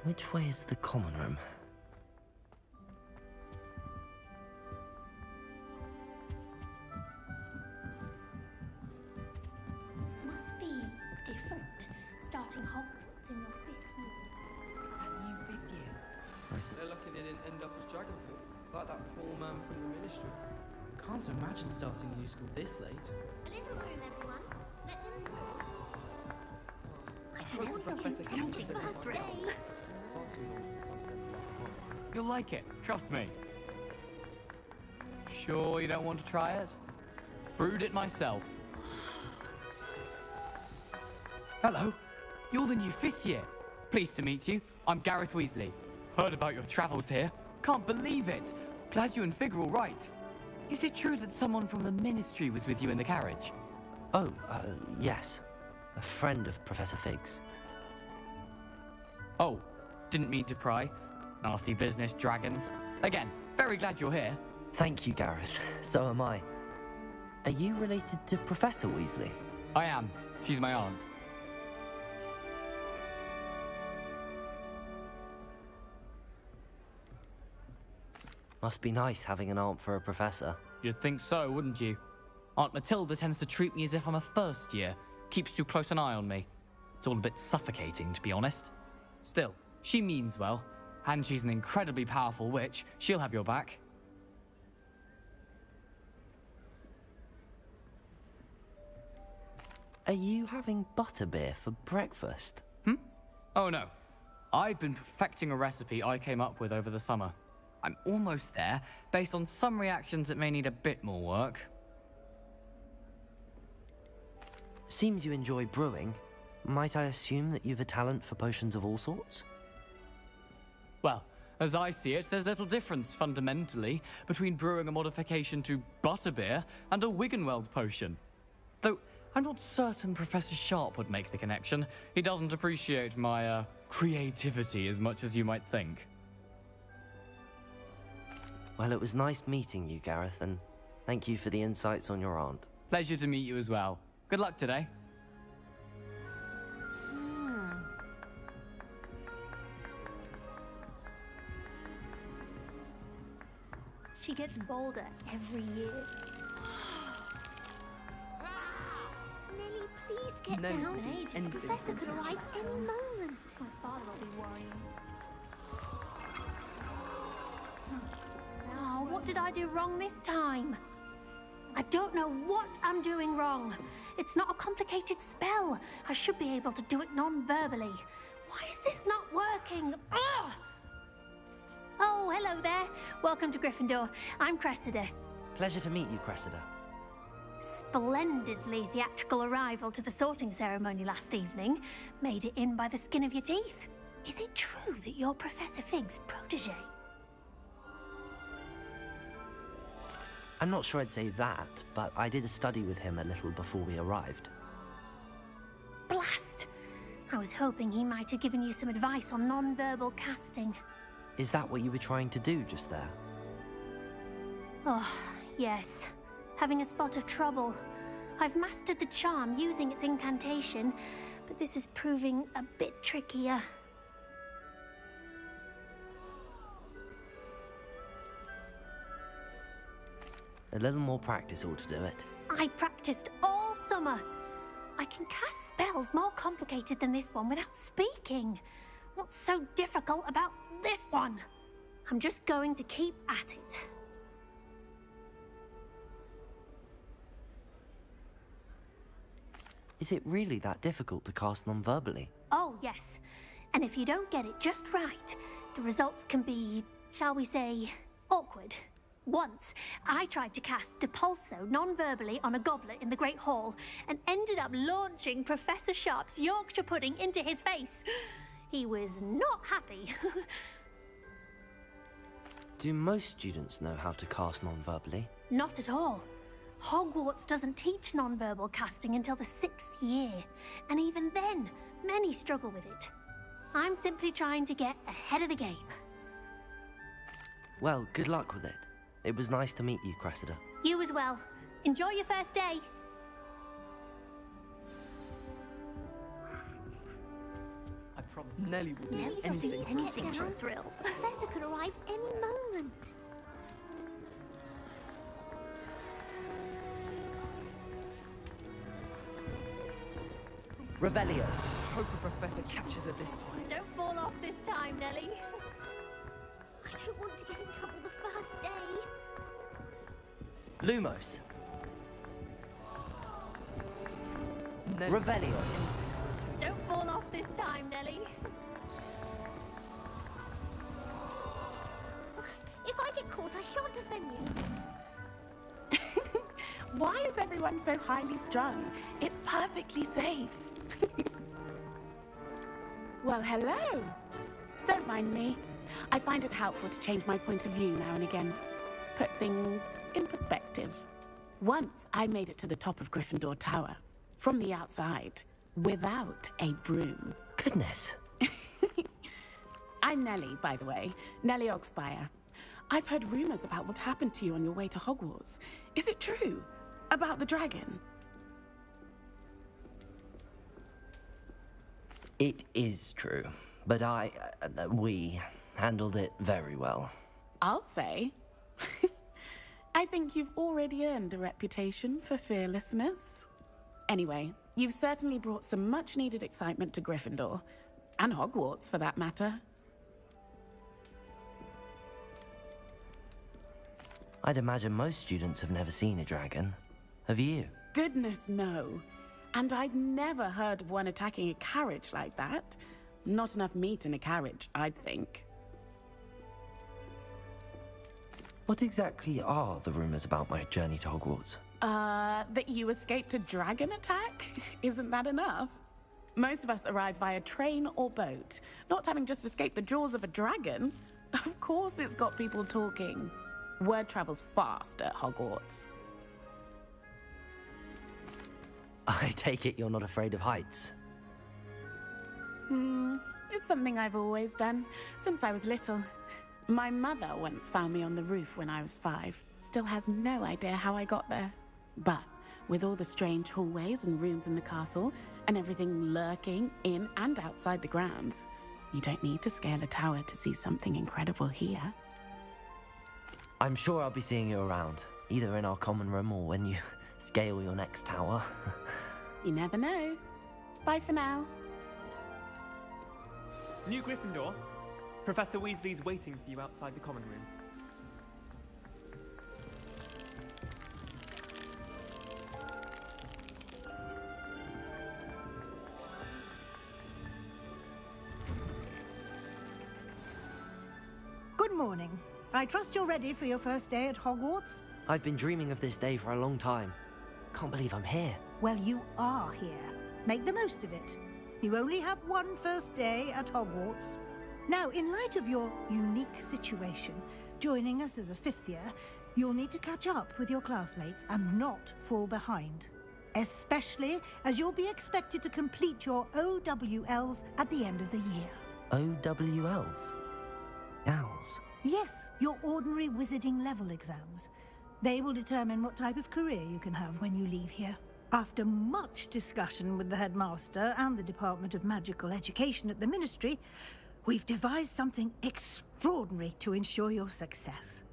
Which way is the common room? Must be different, starting Hogwarts in your 5th year. That new 5th year. They're lucky they didn't end up as Dragonfield, like that poor man from the Ministry. Can't imagine starting a new school this late. A little room, everyone. Let them through. I don't know what Professor Campbell said this first day. You'll like it, trust me. Sure you don't want to try it? Brewed it myself. Hello, you're the new 5th year. Pleased to meet you. I'm Gareth Weasley. Heard about your travels here. Can't believe it. Glad you and Fig are all right. Is it true that someone from the Ministry was with you in the carriage? Oh, yes. A friend of Professor Fig's. Oh, didn't mean to pry. Nasty business, dragons. Again, very glad you're here. Thank you, Gareth. So am I. Are you related to Professor Weasley? I am. She's my aunt. Must be nice having an aunt for a professor. You'd think so, wouldn't you? Aunt Matilda tends to treat me as if I'm a first year. Keeps too close an eye on me. It's all a bit suffocating, to be honest. Still, she means well. And she's an incredibly powerful witch. She'll have your back. Are you having butterbeer for breakfast? Oh no. I've been perfecting a recipe I came up with over the summer. I'm almost there, based on some reactions that may need a bit more work. Seems you enjoy brewing. Might I assume that you've a talent for potions of all sorts? Well, as I see it, there's little difference, fundamentally, between brewing a modification to butterbeer and a Wiggenweld potion. Though, I'm not certain Professor Sharp would make the connection. He doesn't appreciate my, creativity as much as you might think. Well, it was nice meeting you, Gareth, and thank you for the insights on your aunt. Pleasure to meet you as well. Good luck today. She gets bolder every year. Nelly, please get No, down. The anything professor could from arrive any moment. My father will be worrying. Oh, what did I do wrong this time? I don't know what I'm doing wrong. It's not a complicated spell. I should be able to do it non-verbally. Why is this not working? Ugh! Oh, hello there. Welcome to Gryffindor. I'm Cressida. Pleasure to meet you, Cressida. Splendidly theatrical arrival to the sorting ceremony last evening. Made it in by the skin of your teeth. Is it true that you're Professor Fig's protege? I'm not sure I'd say that, but I did a study with him a little before we arrived. Blast! I was hoping he might have given you some advice on non-verbal casting. Is that what you were trying to do just there? Oh, yes. Having a spot of trouble. I've mastered the charm using its incantation, but this is proving a bit trickier. A little more practice ought to do it. I practiced all summer. I can cast spells more complicated than this one without speaking. What's so difficult about this one? I'm just going to keep at it. Is it really that difficult to cast non-verbally? Oh, yes. And if you don't get it just right, the results can be, shall we say, awkward. Once, I tried to cast Depulso non-verbally on a goblet in the Great Hall and ended up launching Professor Sharp's Yorkshire pudding into his face. He was not happy. Do most students know how to cast non-verbally? Not at all. Hogwarts doesn't teach non-verbal casting until the 6th year, and even then, many struggle with it. I'm simply trying to get ahead of the game. Well, good luck with it. It was nice to meet you, Cressida. You as well. Enjoy your first day. I promise. Nelly will do Nelly will do anything for a anything teacher. for a thrill. Professor could arrive any moment. Revelio. Hope the professor catches her this time. Don't fall off this time, Nelly. I don't want to get in trouble the first day. Lumos. Nelly, Revelio. Don't fall off this time, Nelly. If I get caught, I shan't offend you. Why is everyone so highly strung? It's perfectly safe. Well, hello. Don't mind me. I find it helpful to change my point of view now and again. Put things in perspective. Once I made it to the top of Gryffindor Tower, from the outside, without a broom. Goodness. I'm Nellie, by the way. Nellie Oxfire. I've heard rumors about what happened to you on your way to Hogwarts. Is it true? About the dragon? It is true, but we handled it very well. I'll say. I think you've already earned a reputation for fearlessness. Anyway, you've certainly brought some much-needed excitement to Gryffindor. And Hogwarts, for that matter. I'd imagine most students have never seen a dragon. Have you? Goodness, no. And I've never heard of one attacking a carriage like that. Not enough meat in a carriage, I'd think. What exactly are the rumors about my journey to Hogwarts? That you escaped a dragon attack? Isn't that enough? Most of us arrive via train or boat, not having just escaped the jaws of a dragon. Of course it's got people talking. Word travels fast at Hogwarts. I take it you're not afraid of heights. It's something I've always done, since I was little. My mother once found me on the roof when I was 5. Still has no idea how I got there. But with all the strange hallways and rooms in the castle, and everything lurking in and outside the grounds, you don't need to scale a tower to see something incredible here. I'm sure I'll be seeing you around, either in our common room or when you scale your next tower. You never know. Bye for now. New Gryffindor, Professor Weasley's waiting for you outside the common room. Good morning. I trust you're ready for your first day at Hogwarts? I've been dreaming of this day for a long time. Can't believe I'm here. Well, you are here. Make the most of it. You only have one first day at Hogwarts. Now, in light of your unique situation, joining us as a 5th year, you'll need to catch up with your classmates and not fall behind. Especially as you'll be expected to complete your OWLs at the end of the year. OWLs? Owls? Yes, your ordinary wizarding level exams. They will determine what type of career you can have when you leave here. After much discussion with the headmaster and the Department of Magical Education at the Ministry, we've devised something extraordinary to ensure your success.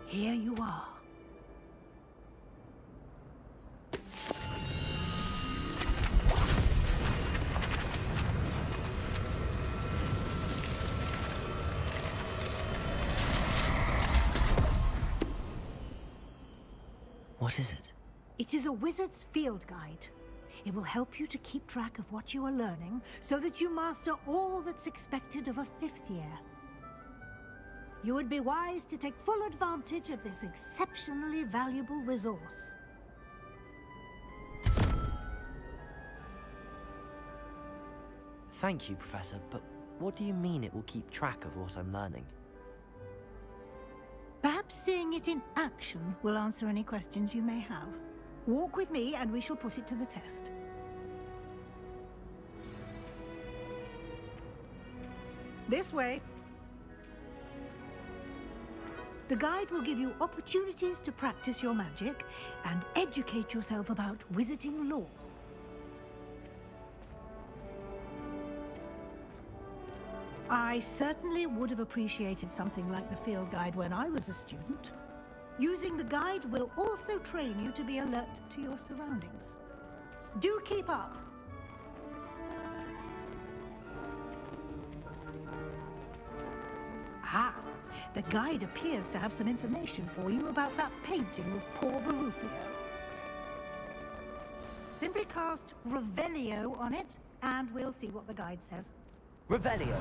Here you are. What is it? It is a wizard's field guide. It will help you to keep track of what you are learning so that you master all that's expected of a 5th year. You would be wise to take full advantage of this exceptionally valuable resource. Thank you, Professor, but what do you mean it will keep track of what I'm learning? Perhaps seeing it in action will answer any questions you may have. Walk with me and we shall put it to the test. This way. The guide will give you opportunities to practice your magic and educate yourself about wizarding lore. I certainly would have appreciated something like the field guide when I was a student. Using the guide will also train you to be alert to your surroundings. Do keep up! Ah, the guide appears to have some information for you about that painting of poor Barufio. Simply cast Revelio on it, and we'll see what the guide says. Revelio.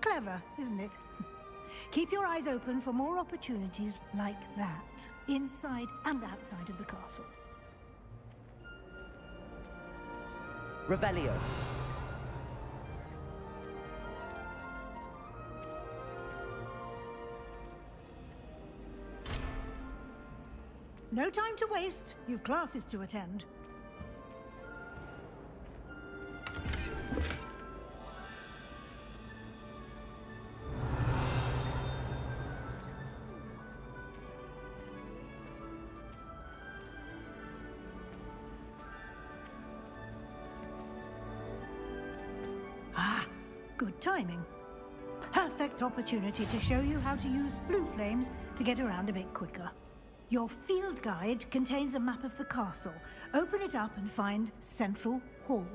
Clever, isn't it? Keep your eyes open for more opportunities like that, inside and outside of the castle. Revelio. No time to waste. You've classes to attend. Ah, good timing. Perfect opportunity to show you how to use flue flames to get around a bit quicker. Your field guide contains a map of the castle. Open it up and find Central Hall.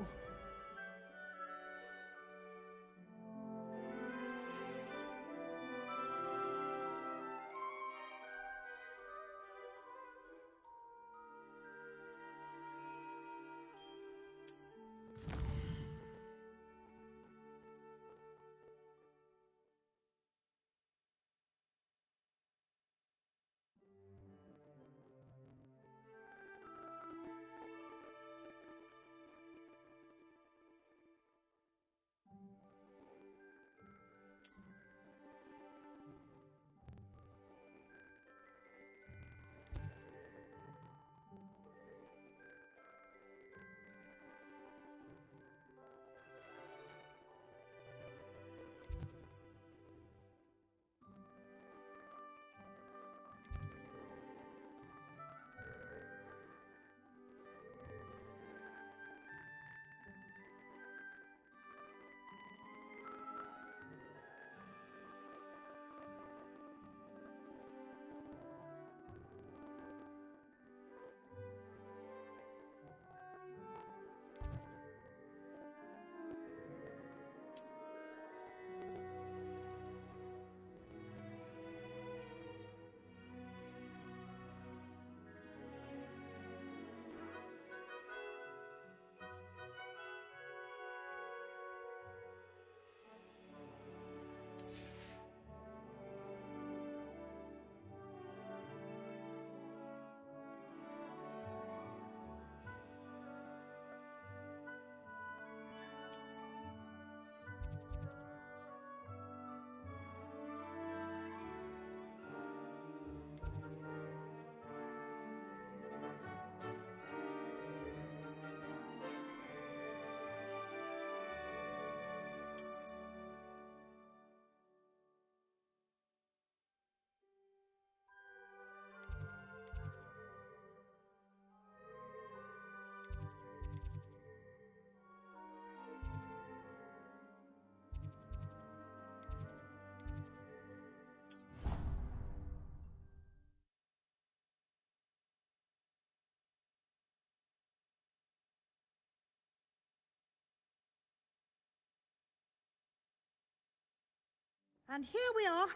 And here we are.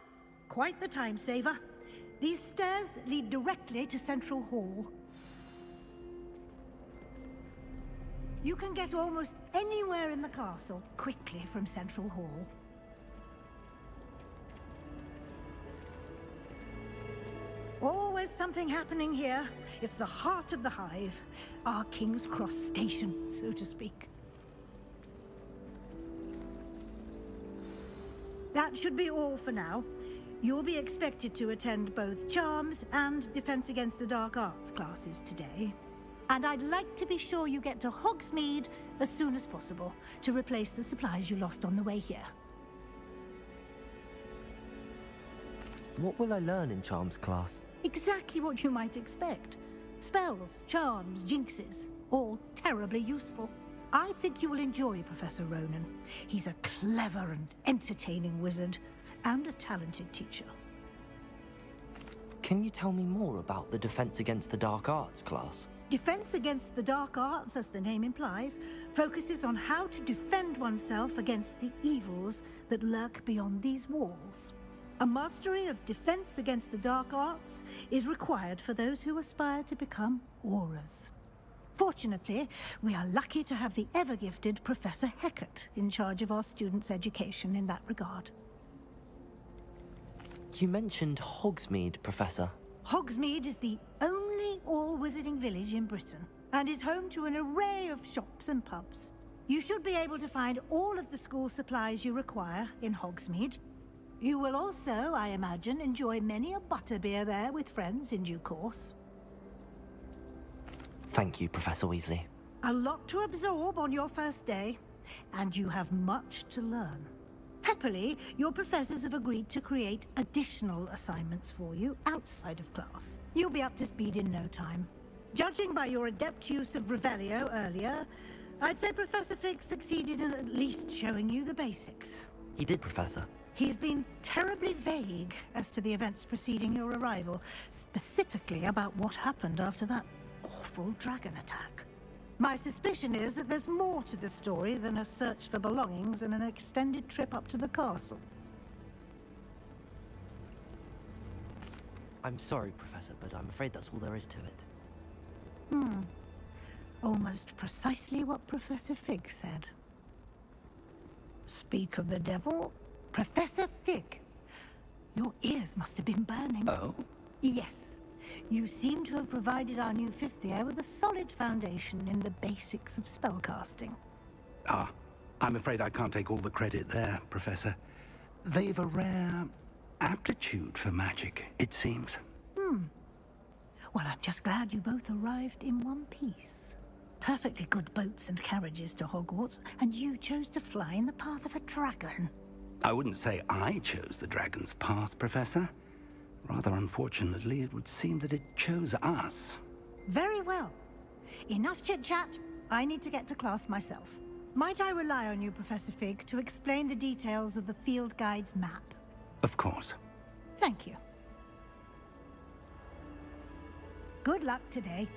Quite the time saver. These stairs lead directly to Central Hall. You can get almost anywhere in the castle quickly from Central Hall. Always something happening here. It's the heart of the hive. Our King's Cross station, so to speak. That should be all for now. You'll be expected to attend both Charms and Defense Against the Dark Arts classes today. And I'd like to be sure you get to Hogsmeade as soon as possible to replace the supplies you lost on the way here. What will I learn in Charms class? Exactly what you might expect. Spells, charms, jinxes, all terribly useful. I think you will enjoy Professor Ronan. He's a clever and entertaining wizard, and a talented teacher. Can you tell me more about the Defense Against the Dark Arts class? Defense Against the Dark Arts, as the name implies, focuses on how to defend oneself against the evils that lurk beyond these walls. A mastery of Defense Against the Dark Arts is required for those who aspire to become auras. Fortunately, we are lucky to have the ever-gifted Professor Hecat in charge of our students' education in that regard. You mentioned Hogsmeade, Professor. Hogsmeade is the only all-wizarding village in Britain, and is home to an array of shops and pubs. You should be able to find all of the school supplies you require in Hogsmeade. You will also, I imagine, enjoy many a butterbeer there with friends in due course. Thank you, Professor Weasley. A lot to absorb on your first day, and you have much to learn. Happily, your professors have agreed to create additional assignments for you outside of class. You'll be up to speed in no time. Judging by your adept use of Revelio earlier, I'd say Professor Fig succeeded in at least showing you the basics. He did, Professor. He's been terribly vague as to the events preceding your arrival, specifically about what happened after that awful dragon attack. My suspicion is that there's more to the story than a search for belongings and an extended trip up to the castle. I'm sorry, Professor, but I'm afraid that's all there is to it. Almost precisely what Professor Fig said. Speak of the devil, Professor Fig. Your ears must have been burning. Oh? Yes. You seem to have provided our new fifth year with a solid foundation in the basics of spellcasting. Ah, I'm afraid I can't take all the credit there, Professor. They've a rare aptitude for magic, it seems. Well, I'm just glad you both arrived in one piece. Perfectly good boats and carriages to Hogwarts, and you chose to fly in the path of a dragon. I wouldn't say I chose the dragon's path, Professor. Rather unfortunately, it would seem that it chose us. Very well. Enough chit-chat. I need to get to class myself. Might I rely on you, Professor Fig, to explain the details of the field guide's map? Of course. Thank you. Good luck today.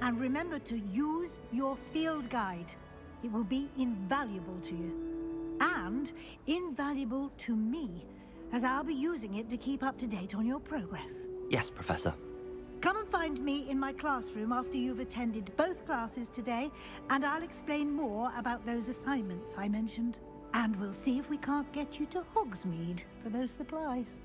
And remember to use your field guide. It will be invaluable to you. And invaluable to me, as I'll be using it to keep up to date on your progress. Yes, Professor. Come and find me in my classroom after you've attended both classes today, and I'll explain more about those assignments I mentioned. And we'll see if we can't get you to Hogsmeade for those supplies.